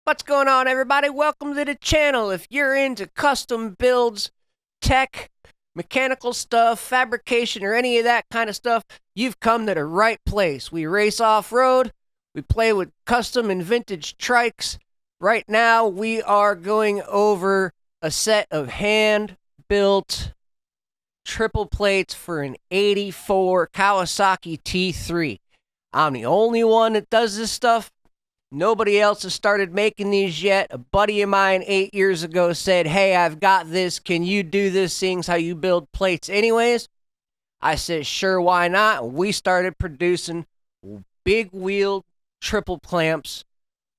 What's going on, everybody? Welcome to the channel. If you're into custom builds, tech, mechanical stuff, fabrication, or any of that kind of stuff, you've come to the right place. We race off-road. We play with custom and vintage trikes. Right now, we are going over a set of hand-built triple plates for an 84 Kawasaki T3. I'm the only one that does this stuff. Nobody else has started making these yet. A buddy of mine 8 years ago said, "Hey, I've got this. Can you do this, seeing how you build plates anyways?" I said, "Sure, why not?" We started producing big wheel triple clamps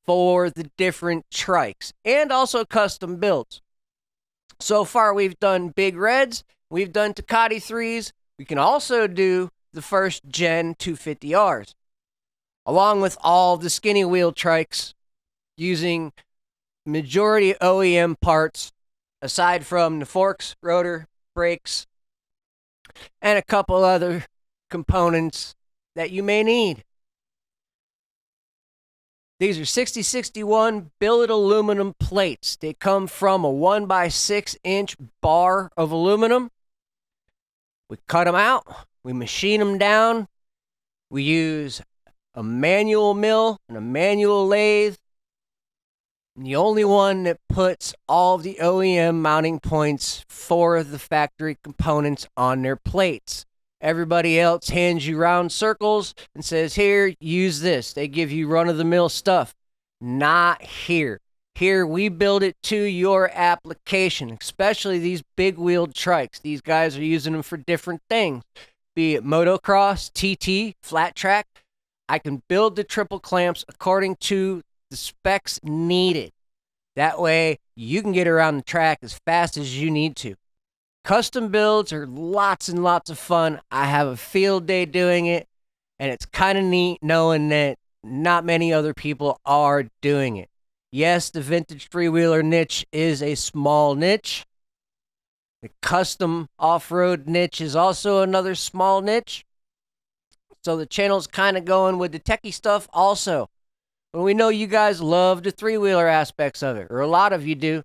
for the different trikes and also custom builds. So far, we've done big reds. We've done Tecate 3s. We can also do the first gen 250Rs. Along with all the skinny wheel trikes, using majority OEM parts, aside from the forks, rotor, brakes, and a couple other components that you may need. These are 6061 billet aluminum plates. They come from a 1x6-inch bar of aluminum. We cut them out, we machine them down, we use a manual mill and a manual lathe. And the only one that puts all the OEM mounting points for the factory components on their plates. Everybody else hands you round circles and says, "Here, use this." They give you run-of-the-mill stuff. Not here. Here, we build it to your application, especially these big-wheeled trikes. These guys are using them for different things, be it motocross, TT, flat track. I can build the triple clamps according to the specs needed. That way, you can get around the track as fast as you need to. Custom builds are lots and lots of fun. I have a field day doing it, and it's kind of neat knowing that not many other people are doing it. Yes, the vintage three-wheeler niche is a small niche. The custom off-road niche is also another small niche. So the channel's kind of going with the techie stuff also. But we know you guys love the three-wheeler aspects of it, or a lot of you do.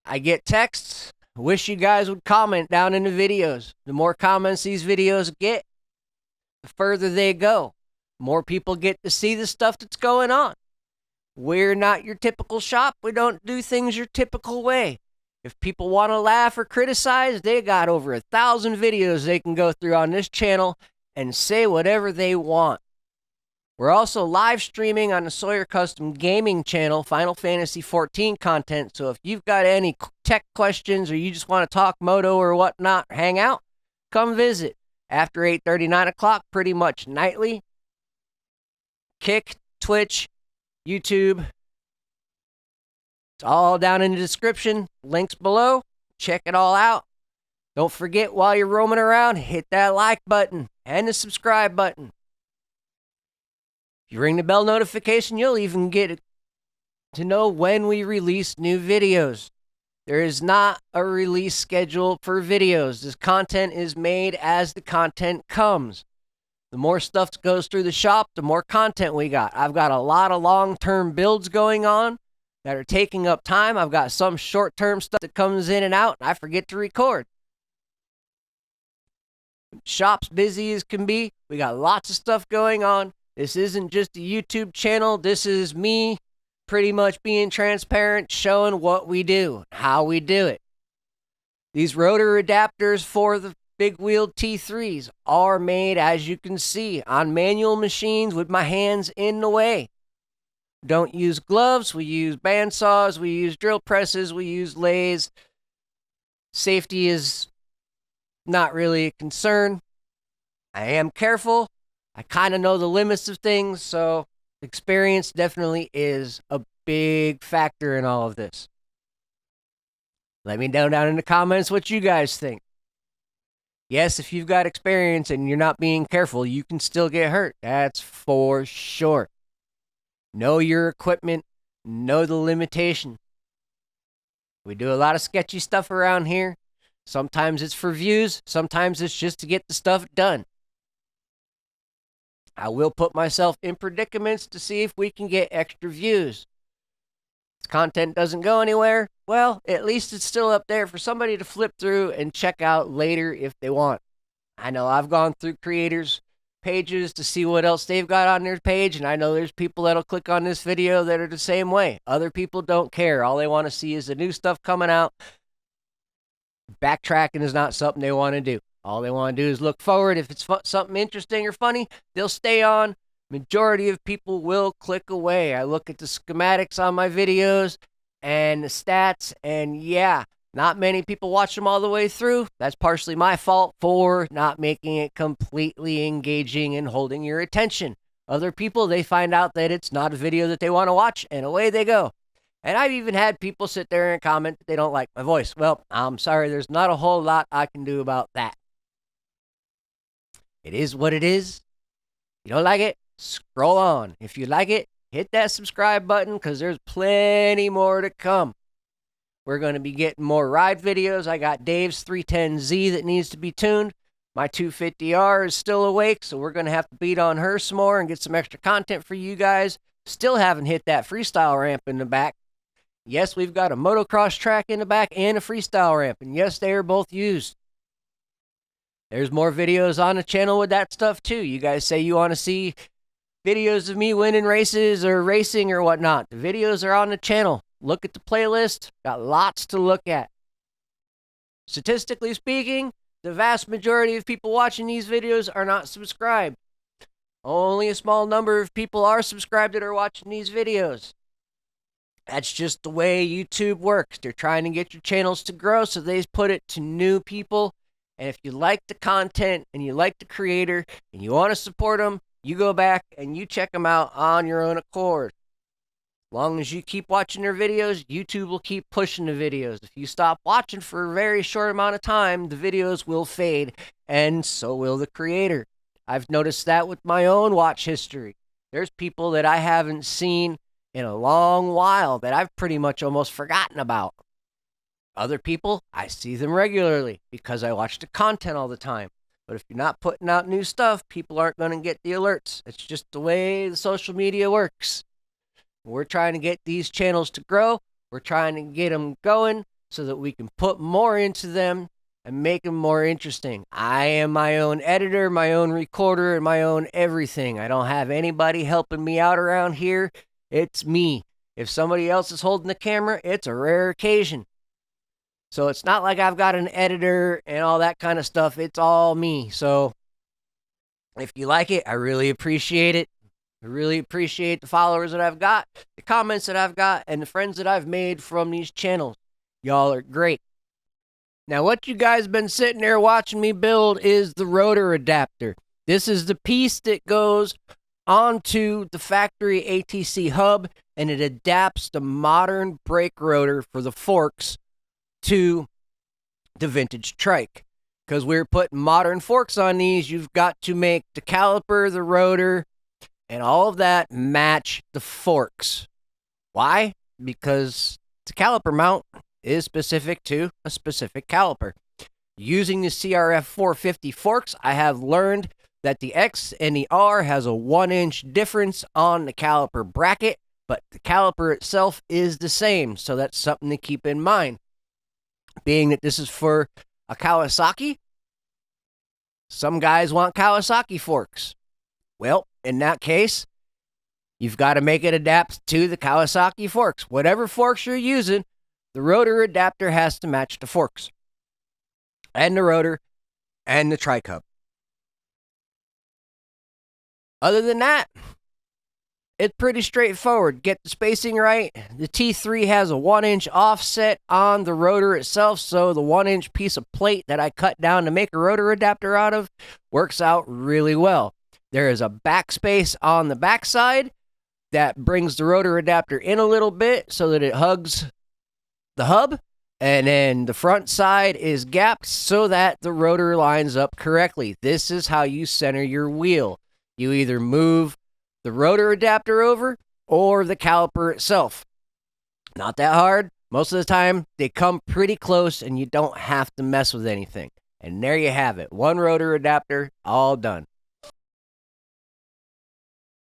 I get texts. I wish you guys would comment down in the videos. The more comments these videos get, the further they go. More people get to see the stuff that's going on. We're not your typical shop. We don't do things your typical way. If people want to laugh or criticize, they got over 1,000 videos they can go through on this channel and say whatever they want. We're also live streaming on the Sawyer Custom Gaming channel, Final Fantasy XIV content. So if you've got any tech questions or you just want to talk moto or whatnot, hang out, come visit. After 8:30, 9 o'clock, pretty much nightly. Kick, Twitch, YouTube. It's all down in the description. Links below. Check it all out. Don't forget, while you're roaming around, hit that like button and the subscribe button. If you ring the bell notification, you'll even get to know when we release new videos. There is not a release schedule for videos. This content is made as the content comes. The more stuff goes through the shop, the more content we got. I've got a lot of long-term builds going on that are taking up time. I've got some short-term stuff that comes in and out, and I forget to record. Shop's busy as can be. We got lots of stuff going on. This isn't just a YouTube channel. This is me pretty much being transparent, showing what we do, how we do it. These rotor adapters for the big wheeled T3s are made, as you can see, on manual machines with my hands in the way. Don't use gloves. We use bandsaws. We use drill presses. We use lathes. Safety is not really a concern. I am careful. I kind of know the limits of things, so experience definitely is a big factor in all of this. Let me know down in the comments what you guys think. Yes, if you've got experience and you're not being careful, you can still get hurt. That's for sure. Know your equipment. Know the limitation. We do a lot of sketchy stuff around here. Sometimes it's for views. Sometimes it's just to get the stuff done. I will put myself in predicaments to see if we can get extra views. content doesn't go anywhere, well, at least it's still up there for somebody to flip through and check out later if they want. I know I've gone through creators' pages to see what else they've got on their page, and I know there's people that'll click on this video that are the same way. Other people don't care. All they want to see is the new stuff coming out. Backtracking is not something they want to do. All they want to do is look forward. If it's something interesting or funny, they'll stay on. Majority of people will click away. I look at the schematics on my videos and the stats, and yeah, not many people watch them all the way through. That's partially my fault for not making it completely engaging and holding your attention. Other people, they find out that it's not a video that they want to watch, and away they go. And I've even had people sit there and comment that they don't like my voice. Well, I'm sorry, there's not a whole lot I can do about that. It is what it is. You don't like it? Scroll on. If you like it, hit that subscribe button because there's plenty more to come. We're going to be getting more ride videos. I got Dave's 310Z that needs to be tuned. My 250R is still awake, so we're going to have to beat on her some more and get some extra content for you guys. Still haven't hit that freestyle ramp in the back. Yes, we've got a motocross track in the back and a freestyle ramp, and yes, they are both used. There's more videos on the channel with that stuff too. You guys say you want to see videos of me winning races or racing or whatnot. The videos are on the channel. Look at the playlist. Got lots to look at. Statistically speaking, the vast majority of people watching these videos are not subscribed. Only a small number of people are subscribed that are watching these videos. That's just the way YouTube works. They're trying to get your channels to grow, so they put it to new people. And if you like the content and you like the creator and you want to support them, you go back and you check them out on your own accord. As long as you keep watching their videos, YouTube will keep pushing the videos. If you stop watching for a very short amount of time, the videos will fade, and so will the creator. I've noticed that with my own watch history. There's people that I haven't seen in a long while that I've pretty much almost forgotten about. Other people, I see them regularly because I watch the content all the time. But if you're not putting out new stuff, people aren't going to get the alerts. It's just the way the social media works. We're trying to get these channels to grow. We're trying to get them going so that we can put more into them and make them more interesting. I am my own editor, my own recorder, and my own everything. I don't have anybody helping me out around here. It's me. If somebody else is holding the camera, it's a rare occasion. So it's not like I've got an editor and all that kind of stuff. It's all me. So if you like it, I really appreciate it. I really appreciate the followers that I've got, the comments that I've got, and the friends that I've made from these channels. Y'all are great. Now, what you guys been sitting there watching me build is the rotor adapter. This is the piece that goes onto the factory ATC hub, and it adapts the modern brake rotor for the forks to the vintage trike. Because we're putting modern forks on these, you've got to make the caliper, the rotor, and all of that match the forks. Why? Because the caliper mount is specific to a specific caliper. Using the CRF 450 forks, I have learned that the X and the R has a 1-inch difference on the caliper bracket, but the caliper itself is the same, so that's something to keep in mind. Being that this is for a Kawasaki, some guys want Kawasaki forks. Well, in that case, you've got to make it adapt to the Kawasaki forks. Whatever forks you're using, the rotor adapter has to match the forks and the rotor and the trike hub. Other than that, it's pretty straightforward. Get the spacing right. The T3 has a 1-inch offset on the rotor itself, so the 1-inch piece of plate that I cut down to make a rotor adapter out of works out really well. There is a backspace on the backside that brings the rotor adapter in a little bit so that it hugs the hub, and then the front side is gapped so that the rotor lines up correctly. This is how you center your wheel. You either move the rotor adapter over or the caliper itself. Not that hard. Most of the time, they come pretty close and you don't have to mess with anything. And there you have it. One rotor adapter, all done.